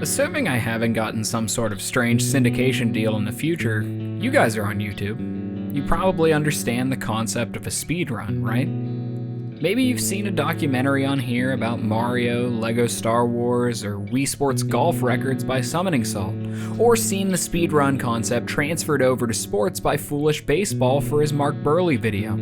Assuming I haven't gotten some sort of strange syndication deal in the future, you guys are on YouTube. You probably understand the concept of a speedrun, right? Maybe you've seen a documentary on here about Mario, Lego Star Wars, or Wii Sports golf records by Summoning Salt, or seen the speedrun concept transferred over to sports by Foolish Baseball for his Mark Burley video.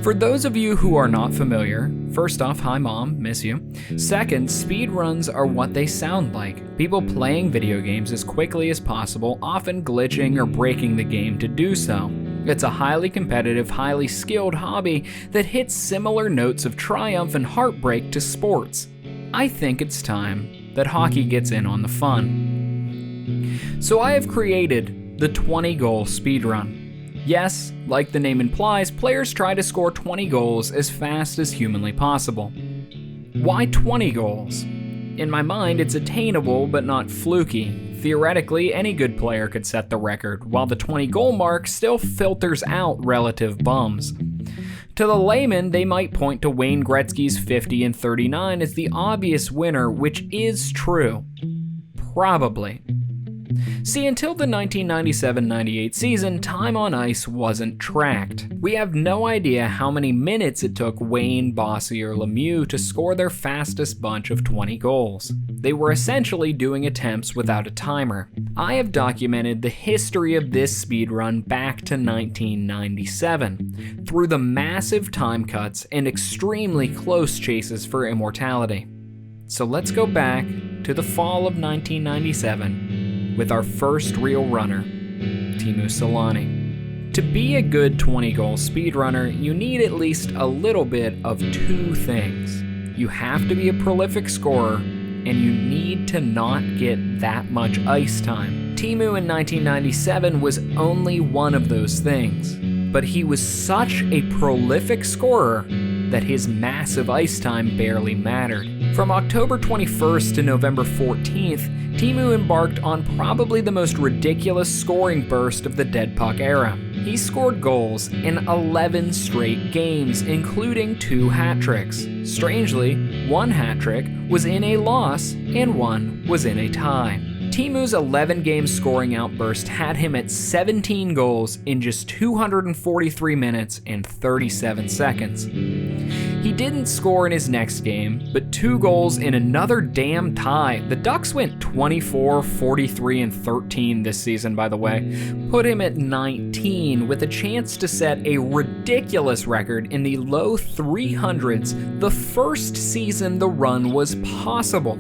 For those of you who are not familiar, first off, hi mom, miss you. Second, speedruns are what they sound like. People playing video games as quickly as possible, often glitching or breaking the game to do so. It's a highly competitive, highly skilled hobby that hits similar notes of triumph and heartbreak to sports. I think it's time that hockey gets in on the fun. So I have created the 20-goal speedrun. Yes, like the name implies, players try to score 20 goals as fast as humanly possible. Why 20 goals? In my mind, it's attainable but not fluky. Theoretically, any good player could set the record, while the 20-goal mark still filters out relative bums. To the layman, they might point to Wayne Gretzky's 50 and 39 as the obvious winner, which is true. Probably. See, until the 1997-98 season, time on ice wasn't tracked. We have no idea how many minutes it took Wayne, Bossy, or Lemieux to score their fastest bunch of 20 goals. They were essentially doing attempts without a timer. I have documented the history of this speedrun back to 1997, through the massive time cuts and extremely close chases for immortality. So let's go back to the fall of 1997, with our first real runner, Teemu Selanne. To be a good 20-goal speedrunner, you need at least a little bit of two things. You have to be a prolific scorer, and you need to not get that much ice time. Teemu in 1997 was only one of those things, but he was such a prolific scorer that his massive ice time barely mattered. From October 21st to November 14th, Teemu embarked on probably the most ridiculous scoring burst of the dead puck era. He scored goals in 11 straight games, including 2 hat tricks. Strangely, one hat trick was in a loss and one was in a tie. Teemu's 11-game scoring outburst had him at 17 goals in just 243 minutes and 37 seconds. He didn't score in his next game, but 2 goals in another damn tie. The Ducks went 24, 43, and 13 this season, by the way. Put him at 19 with a chance to set a ridiculous record in the low 300s the first season the run was possible.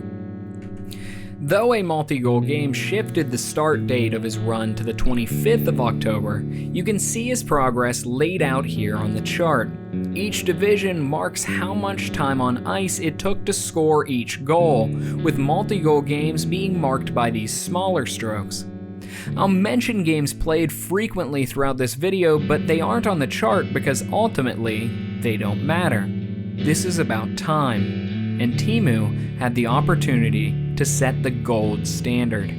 Though a multi-goal game shifted the start date of his run to the 25th of October, you can see his progress laid out here on the chart. Each division marks how much time on ice it took to score each goal, with multi-goal games being marked by these smaller strokes. I'll mention games played frequently throughout this video, but they aren't on the chart because ultimately, they don't matter. This is about time, and Teemu had the opportunity to set the gold standard.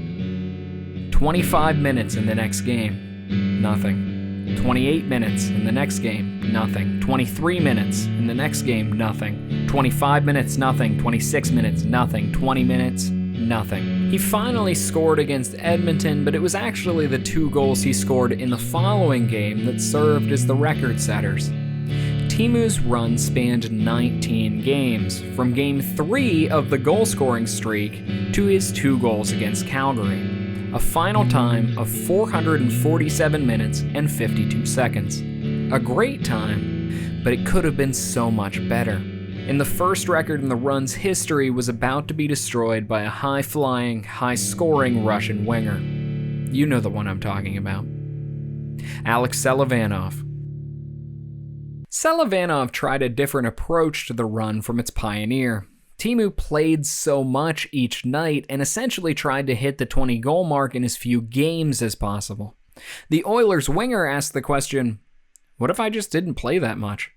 25 minutes in the next game, nothing. 28 minutes in the next game, nothing. 23 minutes in the next game, nothing. 25 minutes, nothing. 26 minutes, nothing. 20 minutes, nothing. He finally scored against Edmonton, but it was actually the 2 goals he scored in the following game that served as the record setters. Teemu's run spanned 19 games, from Game 3 of the goal-scoring streak to his 2 goals against Calgary. A final time of 447 minutes and 52 seconds. A great time, but it could have been so much better. And the first record in the run's history was about to be destroyed by a high-flying, high-scoring Russian winger. You know the one I'm talking about. Alex Salivanov. Salivanov tried a different approach to the run from its pioneer. Teemu played so much each night and essentially tried to hit the 20-goal mark in as few games as possible. The Oilers winger asked the question, what if I just didn't play that much?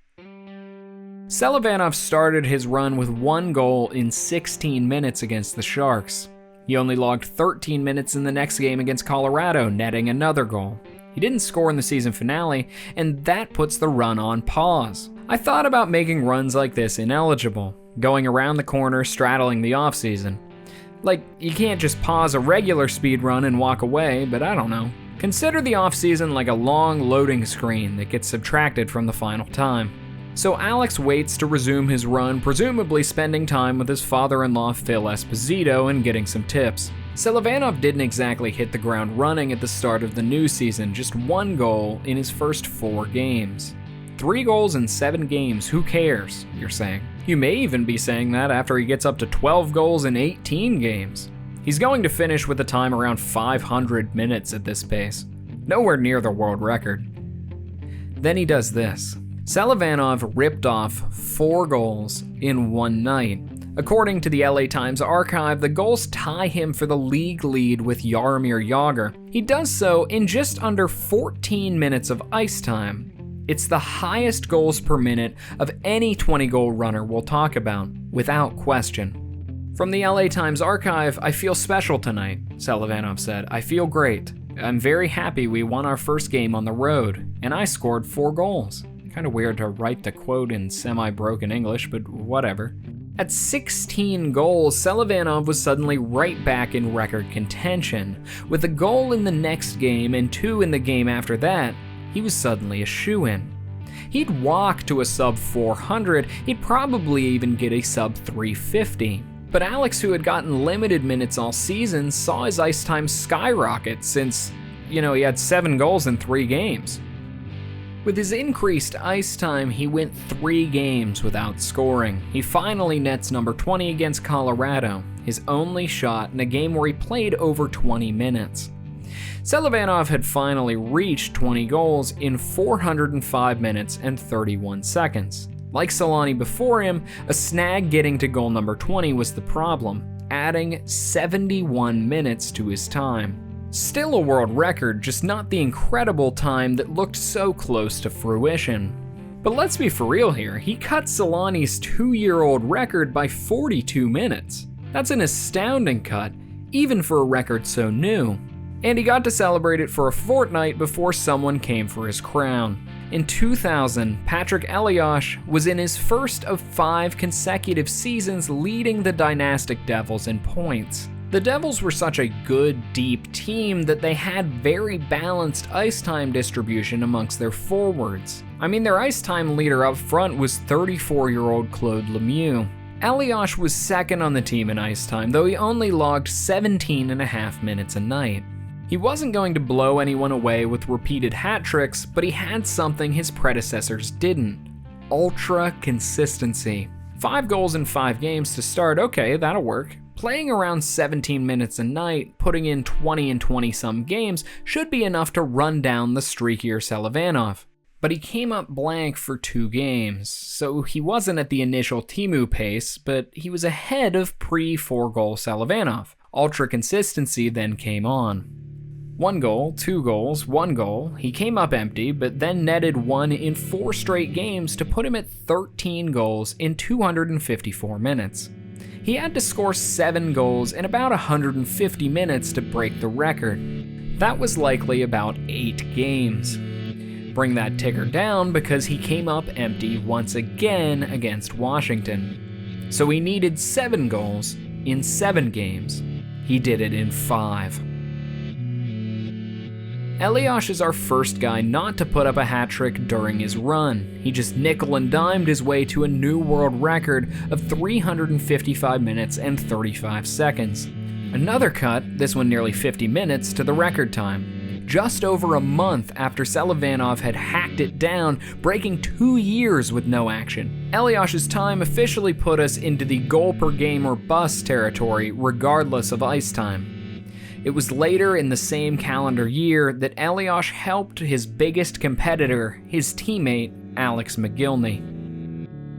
Salivanov started his run with 1 goal in 16 minutes against the Sharks. He only logged 13 minutes in the next game against Colorado, netting another goal. He didn't score in the season finale, and that puts the run on pause. I thought about making runs like this ineligible, going around the corner straddling the offseason. Like, you can't just pause a regular speed run and walk away, but I don't know. Consider the off-season like a long loading screen that gets subtracted from the final time. So Alex waits to resume his run, presumably spending time with his father-in-law Phil Esposito and getting some tips. Salivanov didn't exactly hit the ground running at the start of the new season, just 1 goal in his first 4 games. 3 goals in 7 games, who cares, you're saying. You may even be saying that after he gets up to 12 goals in 18 games. He's going to finish with a time around 500 minutes at this pace. Nowhere near the world record. Then he does this. Salivanov ripped off 4 goals in 1 night. According to the LA Times archive, the goals tie him for the league lead with Jaromir Jagr. He does so in just under 14 minutes of ice time. It's the highest goals per minute of any 20-goal runner we'll talk about, without question. From the LA Times archive, "I feel special tonight," Salivanov said. "I feel great. I'm very happy we won our first game on the road, and I scored 4 goals. Kind of weird to write the quote in semi-broken English, but whatever. At 16 goals, Salivanov was suddenly right back in record contention. With a goal in the next game and 2 in the game after that, he was suddenly a shoo-in. He'd walk to a sub 400, he'd probably even get a sub 350. But Alex, who had gotten limited minutes all season, saw his ice time skyrocket since, he had 7 goals in 3 games. With his increased ice time, he went 3 games without scoring. He finally nets number 20 against Colorado, his only shot in a game where he played over 20 minutes. Salivanov had finally reached 20 goals in 405 minutes and 31 seconds. Like Solani before him, a snag getting to goal number 20 was the problem, adding 71 minutes to his time. Still a world record, just not the incredible time that looked so close to fruition. But let's be for real here, he cut Solani's 2-year-old record by 42 minutes. That's an astounding cut, even for a record so new. And he got to celebrate it for a fortnight before someone came for his crown. In 2000, Patrick Elias was in his first of 5 consecutive seasons leading the Dynastic Devils in points. The Devils were such a good, deep team that they had very balanced ice time distribution amongst their forwards. Their ice time leader up front was 34-year-old Claude Lemieux. Elias was second on the team in ice time, though he only logged 17.5 minutes a night. He wasn't going to blow anyone away with repeated hat tricks, but he had something his predecessors didn't: ultra consistency. 5 goals in 5 games to start, okay, that'll work. Playing around 17 minutes a night, putting in 20 and 20-some games, should be enough to run down the streakier Salivanov. But he came up blank for 2 games, so he wasn't at the initial Timu pace, but he was ahead of pre-4-goal Salivanov. Ultra consistency then came on. 1 goal, 2 goals, 1 goal. He came up empty, but then netted 1 in 4 straight games to put him at 13 goals in 254 minutes. He had to score 7 goals in about 150 minutes to break the record. That was likely about 8 games. Bring that ticker down because he came up empty once again against Washington. So he needed 7 goals in 7 games. He did it in 5. Elias is our first guy not to put up a hat trick during his run. He just nickel and dimed his way to a new world record of 355 minutes and 35 seconds. Another cut, this one nearly 50 minutes, to the record time. Just over a month after Salivanov had hacked it down, breaking 2 years with no action. Elias's time officially put us into the goal per game or bust territory, regardless of ice time. It was later in the same calendar year that Elias helped his biggest competitor, his teammate, Alex McIllni.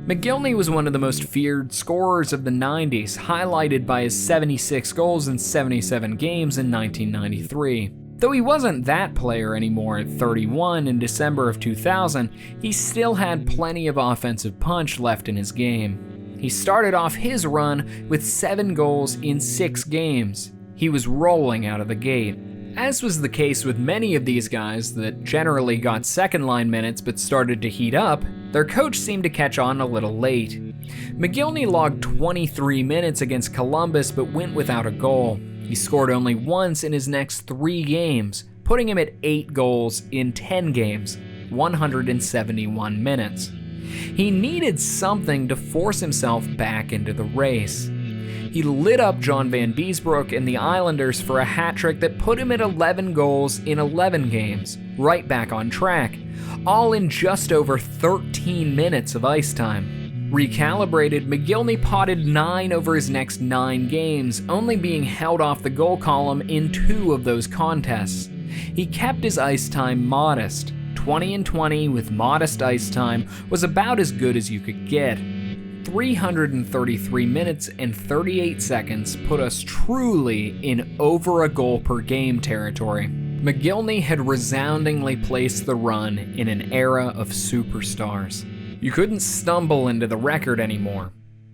McIllni was one of the most feared scorers of the 90s, highlighted by his 76 goals in 77 games in 1993. Though he wasn't that player anymore at 31 in December of 2000, he still had plenty of offensive punch left in his game. He started off his run with 7 goals in 6 games. He was rolling out of the gate. As was the case with many of these guys that generally got second-line minutes but started to heat up, their coach seemed to catch on a little late. McIllni logged 23 minutes against Columbus but went without a goal. He scored only once in his next 3 games, putting him at 8 goals in 10 games, 171 minutes. He needed something to force himself back into the race. He lit up John Van Beesbroek and the Islanders for a hat trick that put him at 11 goals in 11 games, right back on track, all in just over 13 minutes of ice time. Recalibrated, McIllni potted 9 over his next 9 games, only being held off the goal column in 2 of those contests. He kept his ice time modest. 20 and 20 with modest ice time was about as good as you could get. 333 minutes and 38 seconds put us truly in over a goal per game territory. McIllni had resoundingly placed the Run in an era of superstars. You couldn't stumble into the record anymore.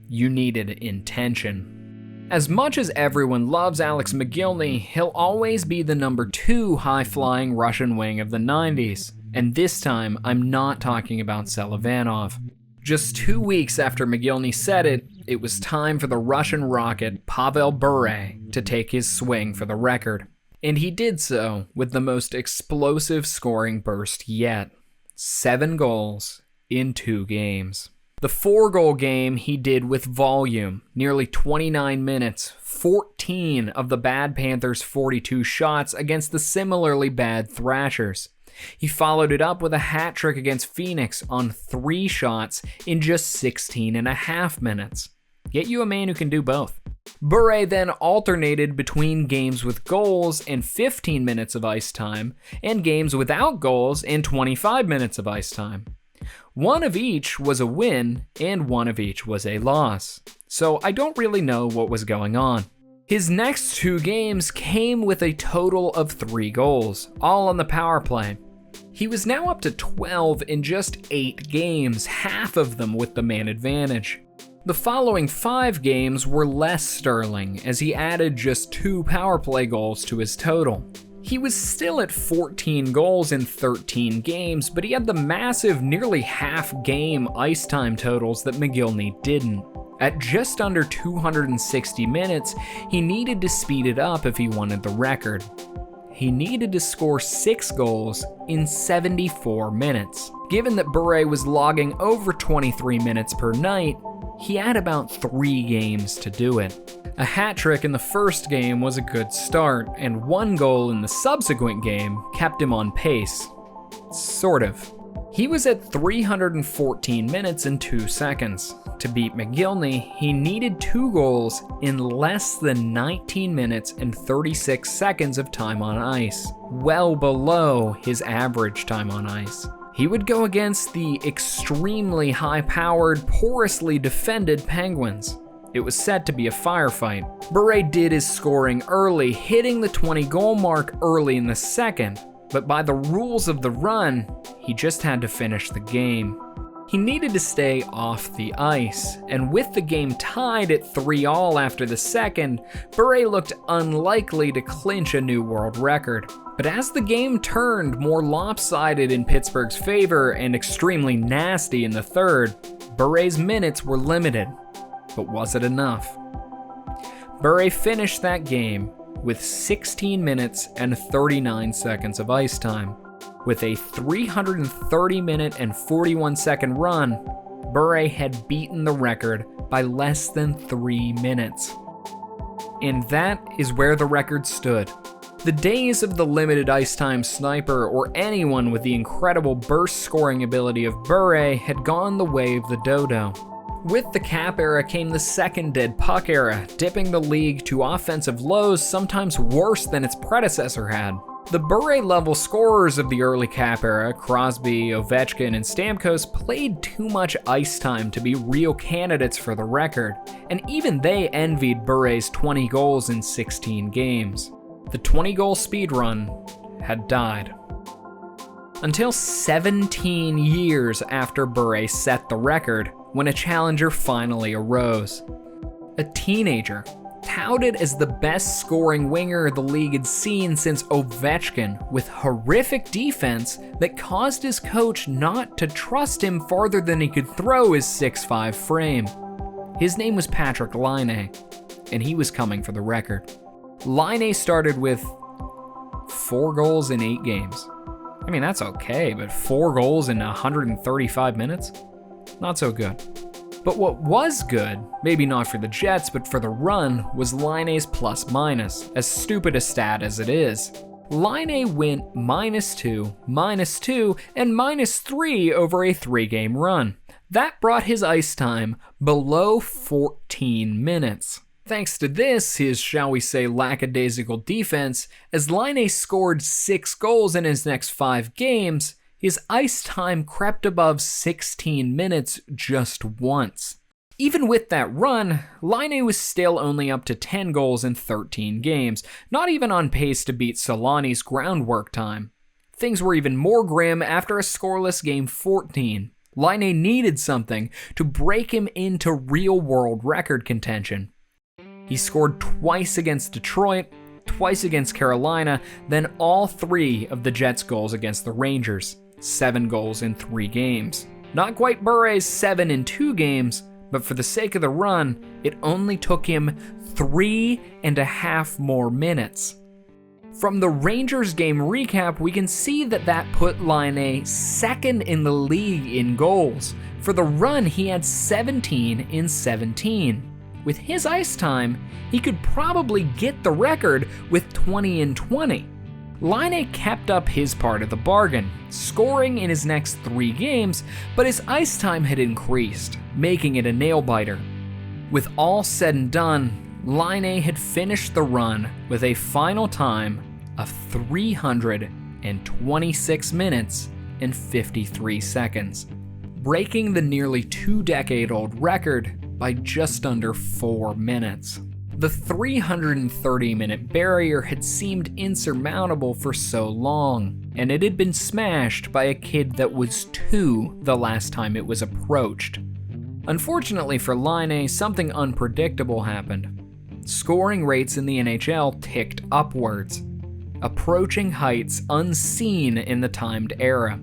You needed intention. As much as everyone loves Alex McIllni, he'll always be the number 2 high-flying Russian wing of the 90s. And this time, I'm not talking about Salivanov. Just 2 weeks after McIllni said it, it was time for the Russian rocket Pavel Beret to take his swing for the record. And he did so with the most explosive scoring burst yet. 7 goals in 2 games. The 4-goal game he did with volume, nearly 29 minutes, 14 of the bad Panthers' 42 shots against the similarly bad Thrashers. He followed it up with a hat trick against Phoenix on 3 shots in just 16 and a half minutes. Get you a man who can do both. Beret then alternated between games with goals and 15 minutes of ice time, and games without goals and 25 minutes of ice time. One of each was a win, and one of each was a loss. So I don't really know what was going on. His next 2 games came with a total of 3 goals, all on the power play. He was now up to 12 in just 8 games, half of them with the man advantage. The following 5 games were less sterling, as he added just 2 power play goals to his total. He was still at 14 goals in 13 games, but he had the massive, nearly half-game ice time totals that McIllni didn't. At just under 260 minutes, he needed to speed it up if he wanted the record. He needed to score 6 goals in 74 minutes. Given that Beret was logging over 23 minutes per night, he had about 3 games to do it. A hat trick in the first game was a good start, and 1 goal in the subsequent game kept him on pace. Sort of. He was at 314 minutes and 2 seconds. To beat McIllni, he needed 2 goals in less than 19 minutes and 36 seconds of time on ice, well below his average time on ice. He would go against the extremely high-powered, porously defended Penguins. It was set to be a firefight. Beret did his scoring early, hitting the 20-goal mark early in the second, but by the rules of the Run, he just had to finish the game. He needed to stay off the ice, and with the game tied at 3-3 after the second, Beret looked unlikely to clinch a new world record. But as the game turned more lopsided in Pittsburgh's favor and extremely nasty in the third, Beret's minutes were limited. But was it enough? Beret finished that game with 16 minutes and 39 seconds of ice time. With a 330-minute and 41-second run, Beret had beaten the record by less than 3 minutes. And that is where the record stood. The days of the limited ice time sniper or anyone with the incredible burst scoring ability of Beret had gone the way of the dodo. With the cap era came the second dead puck era, dipping the league to offensive lows sometimes worse than its predecessor had. The Beret-level scorers of the early cap era, Crosby, Ovechkin, and Stamkos, played too much ice time to be real candidates for the record, and even they envied Beret's 20 goals in 16 games. The 20-goal speedrun had died. Until 17 years after Beret set the record, when a challenger finally arose. A teenager, touted as the best scoring winger the league had seen since Ovechkin, with horrific defense that caused his coach not to trust him farther than he could throw his 6'5" frame. His name was Patrick Lene, and he was coming for the record. Lene started with 4 goals in 8 games. I mean, that's okay, but 4 goals in 135 minutes? Not so good. But what was good, maybe not for the Jets, but for the Run, was Lene's plus-minus, as stupid a stat as it is. Lene went -2, -2, and -3 over a 3-game run. That brought his ice time below 14 minutes. Thanks to this, his, shall we say, lackadaisical defense, as Lene scored 6 goals in his next 5 games, his ice time crept above 16 minutes just once. Even with that run, Lene was still only up to 10 goals in 13 games, not even on pace to beat Solani's groundwork time. Things were even more grim after a scoreless game 14. Lene needed something to break him into real-world record contention. He scored twice against Detroit, twice against Carolina, then all 3 of the Jets' goals against the Rangers. 7 goals in 3 games. Not quite Beret's 7 in 2 games, but for the sake of the Run, it only took him 3.5 more minutes. From the Rangers game recap, we can see that put Lene second in the league in goals. For the Run, he had 17 in 17. With his ice time, he could probably get the record with 20 in 20. Lene kept up his part of the bargain, scoring in his next 3 games, but his ice time had increased, making it a nail-biter. With all said and done, Lene had finished the Run with a final time of 326 minutes and 53 seconds, breaking the nearly 2-decade-old record by just under 4 minutes. The 330-minute barrier had seemed insurmountable for so long, and it had been smashed by a kid that was 2 the last time it was approached. Unfortunately for Lene, something unpredictable happened. Scoring rates in the NHL ticked upwards, approaching heights unseen in the timed era.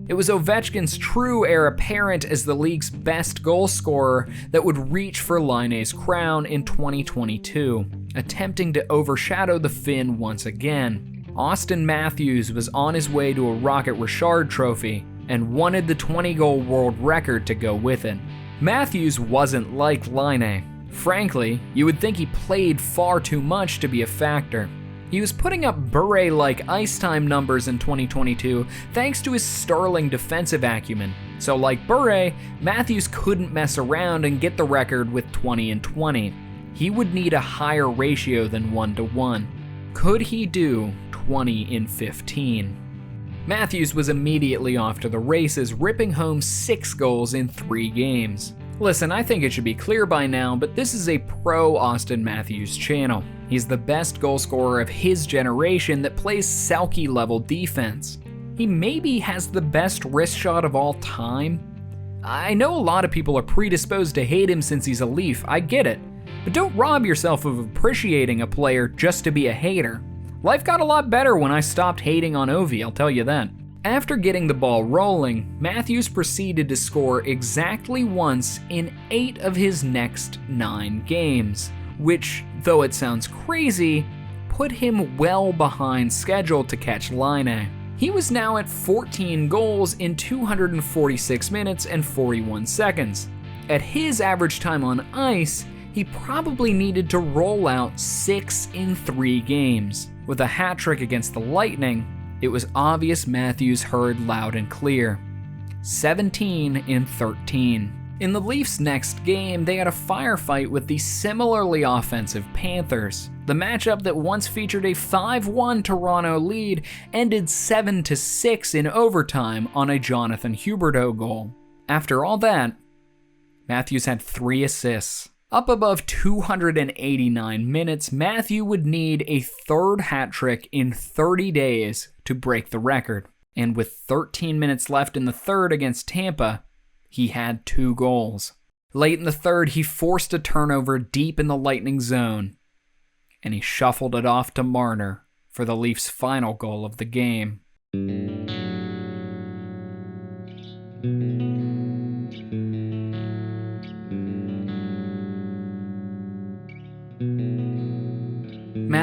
It was Ovechkin's true heir apparent as the league's best goal scorer that would reach for Lene's crown in 2022, attempting to overshadow the Finn once again. Austin Matthews was on his way to a Rocket Richard trophy and wanted the 20-goal world record to go with it. Matthews wasn't like Lene. Frankly, you would think he played far too much to be a factor. He was putting up Beret-like ice time numbers in 2022 thanks to his sterling defensive acumen. So like Beret, Matthews couldn't mess around and get the record with 20 in 20. He would need a higher ratio than 1-to-1. Could he do 20 in 15? Matthews was immediately off to the races, ripping home 6 goals in 3 games. Listen, I think it should be clear by now, but this is a pro Austin Matthews channel. He's the best goal scorer of his generation that plays Selke-level defense. He maybe has the best wrist shot of all time. I know a lot of people are predisposed to hate him since he's a Leaf, I get it. But don't rob yourself of appreciating a player just to be a hater. Life got a lot better when I stopped hating on Ovi, I'll tell you that. After getting the ball rolling, Matthews proceeded to score exactly once in 8 of his next 9 games, which, though it sounds crazy, put him well behind schedule to catch Lene. He was now at 14 goals in 246 minutes and 41 seconds. At his average time on ice, he probably needed to roll out 6 in 3 games. With a hat trick against the Lightning, it was obvious Matthews heard loud and clear. 17 in 13. In the Leafs' next game, they had a firefight with the similarly offensive Panthers. The matchup that once featured a 5-1 Toronto lead ended 7-6 in overtime on a Jonathan Huberdeau goal. After all that, Matthews had 3 assists. Up above 289 minutes, Matthew would need a 3rd hat trick in 30 days to break the record. And with 13 minutes left in the 3rd against Tampa, he had 2 goals. Late in the 3rd, he forced a turnover deep in the Lightning zone, and he shuffled it off to Marner for the Leafs' final goal of the game.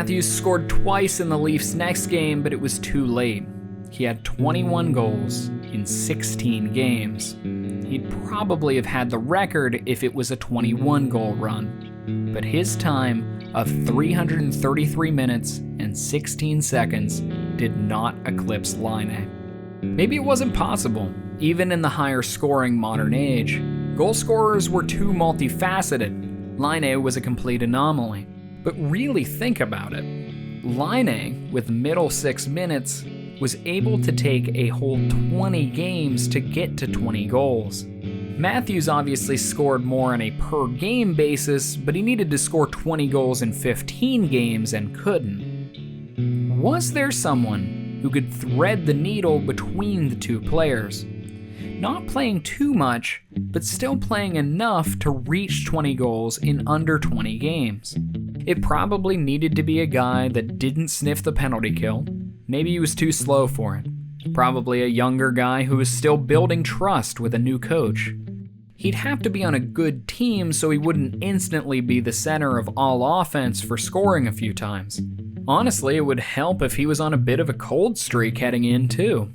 Matthews scored twice in the Leafs' next game, but it was too late. He had 21 goals in 16 games. He'd probably have had the record if it was a 21-goal run. But his time of 333 minutes and 16 seconds did not eclipse Lene. Maybe it wasn't possible, even in the higher-scoring modern age. Goal scorers were too multifaceted. Lene was a complete anomaly. But really think about it. Lene, with middle 6 minutes, was able to take a whole 20 games to get to 20 goals. Matthews obviously scored more on a per-game basis, but he needed to score 20 goals in 15 games and couldn't. Was there someone who could thread the needle between the two players? Not playing too much, but still playing enough to reach 20 goals in under 20 games. It probably needed to be a guy that didn't sniff the penalty kill. Maybe he was too slow for it. Probably a younger guy who was still building trust with a new coach. He'd have to be on a good team so he wouldn't instantly be the center of all offense for scoring a few times. Honestly, it would help if he was on a bit of a cold streak heading in too.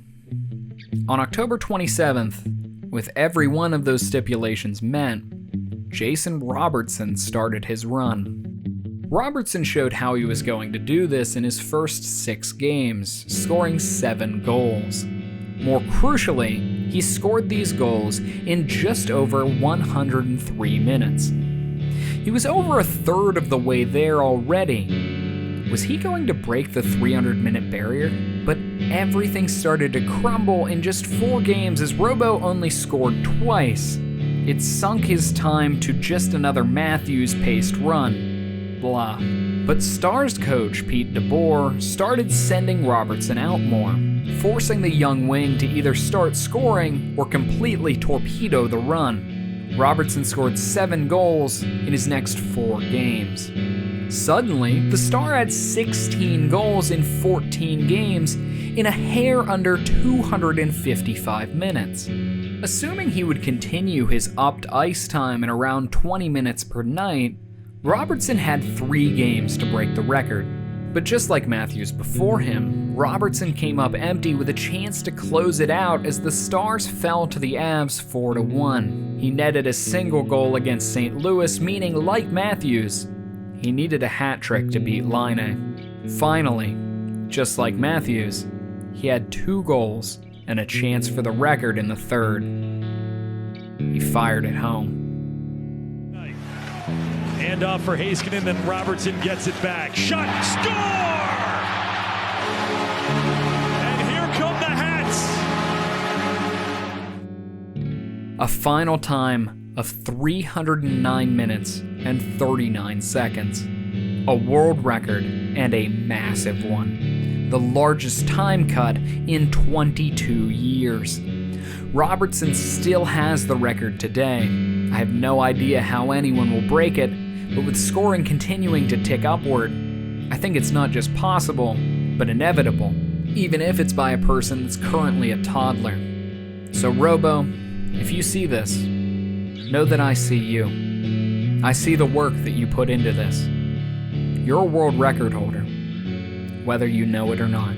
On October 27th, with every one of those stipulations met, Jason Robertson started his run. Robertson showed how he was going to do this in his first 6 games, scoring 7 goals. More crucially, he scored these goals in just over 103 minutes. He was over a third of the way there already. Was he going to break the 300-minute barrier? But everything started to crumble in just 4 games as Robo only scored twice. It sunk his time to just another Matthews-paced run. Blah. But Stars coach Pete DeBoer started sending Robertson out more, forcing the young wing to either start scoring or completely torpedo the run. Robertson scored 7 goals in his next 4 games. Suddenly, the Star had 16 goals in 14 games in a hair under 255 minutes. Assuming he would continue his upped ice time at around 20 minutes per night, Robertson had 3 games to break the record. But just like Matthews before him, Robertson came up empty with a chance to close it out as the Stars fell to the Avs 4-1. He netted a single goal against St. Louis, meaning, like Matthews, he needed a hat trick to beat Lene. Finally, just like Matthews, he had 2 goals and a chance for the record in the third. He fired it home. Handoff for Heiskanen, then Robertson gets it back. Shot, score! And here come the Hats! A final time of 309 minutes and 39 seconds. A world record and a massive one. The largest time cut in 22 years. Robertson still has the record today. I have no idea how anyone will break it, but with scoring continuing to tick upward, I think it's not just possible, but inevitable, even if it's by a person that's currently a toddler. So Robo, if you see this, know that I see you. I see the work that you put into this. You're a world record holder, whether you know it or not.